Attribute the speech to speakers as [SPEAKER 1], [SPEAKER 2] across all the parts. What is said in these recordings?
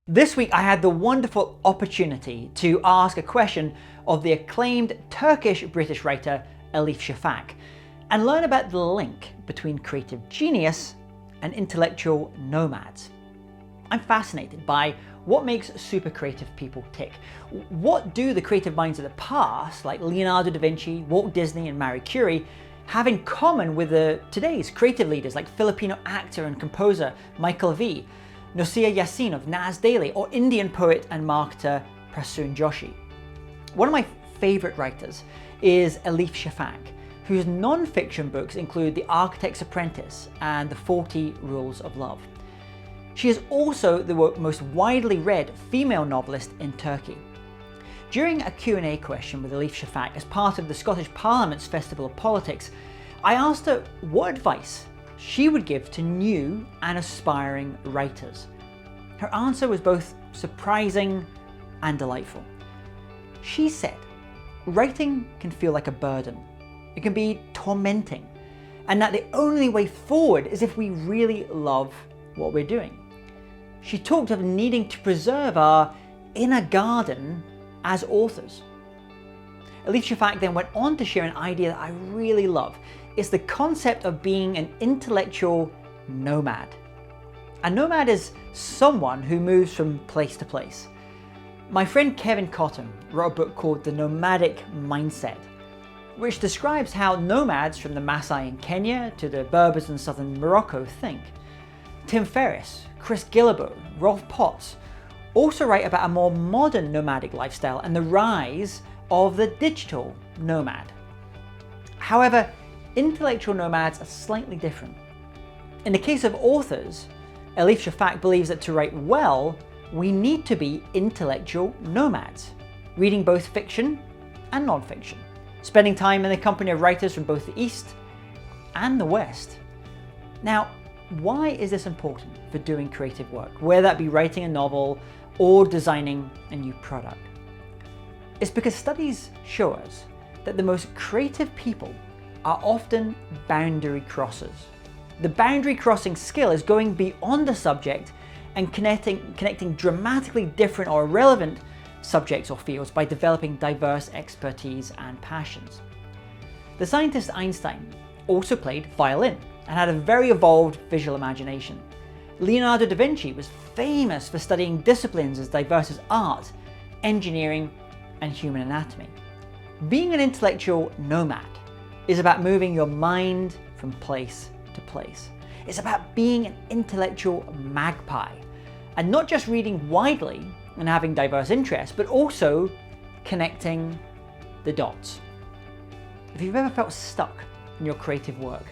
[SPEAKER 1] This week I had the wonderful opportunity to ask a question of the acclaimed Turkish-British writer Elif Shafak and learn about the link between creative genius and intellectual nomads. I'm fascinated by what makes super creative people tick. What do the creative minds of the past, like Leonardo da Vinci, Walt Disney and Marie Curie, have in common with today's creative leaders like Filipino actor and composer Michael V, Nosia Yassin of Nas Daily, or Indian poet and marketer Prasoon Joshi? One of my favourite writers is Elif Shafak, whose non-fiction books include The Architect's Apprentice and The 40 Rules of Love. She is also the most widely read female novelist in Turkey. During a Q&A question with Elif Shafak as part of the Scottish Parliament's Festival of Politics, I asked her what advice she would give to new and aspiring writers. Her answer was both surprising and delightful. She said, writing can feel like a burden. It can be tormenting, and that the only way forward is if we really love what we're doing. She talked of needing to preserve our inner garden as authors. Elif Shafak then went on to share an idea that I really love. It's the concept of being an intellectual nomad. A nomad is someone who moves from place to place. My friend Kevin Cotton wrote a book called The Nomadic Mindset, which describes how nomads from the Maasai in Kenya to the Berbers in southern Morocco think. Tim Ferriss, Chris Guillebeau, Rolf Potts also write about a more modern nomadic lifestyle and the rise of the digital nomad. However, intellectual nomads are slightly different. In the case of authors, Elif Shafak believes that to write well, we need to be intellectual nomads, reading both fiction and non-fiction, spending time in the company of writers from both the East and the West. Now, why is this important for doing creative work, whether that be writing a novel or designing a new product? It's because studies show us that the most creative people are often boundary crossers. The boundary crossing skill is going beyond the subject and connecting dramatically different or relevant subjects or fields by developing diverse expertise and passions. The scientist Einstein also played violin and had a very evolved visual imagination. Leonardo da Vinci was famous for studying disciplines as diverse as art, engineering, and human anatomy. Being an intellectual nomad is about moving your mind from place to place. It's about being an intellectual magpie and not just reading widely and having diverse interests, but also connecting the dots. If you've ever felt stuck in your creative work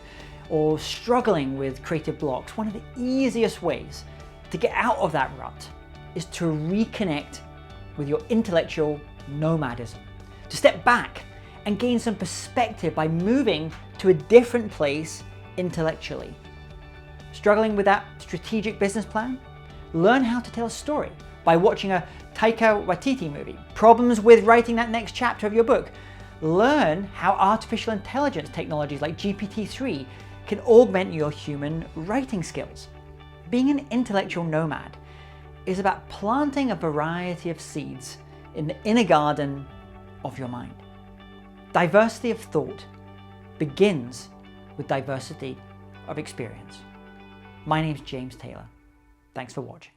[SPEAKER 1] or struggling with creative blocks, one of the easiest ways to get out of that rut is to reconnect with your intellectual nomadism, to step back and gain some perspective by moving to a different place intellectually. Struggling with that strategic business plan? Learn how to tell a story by watching a Taika Waititi movie. Problems with writing that next chapter of your book? Learn how artificial intelligence technologies like GPT-3 can augment your human writing skills. Being an intellectual nomad is about planting a variety of seeds in the inner garden of your mind. Diversity of thought begins with diversity of experience. My name's James Taylor. Thanks for watching.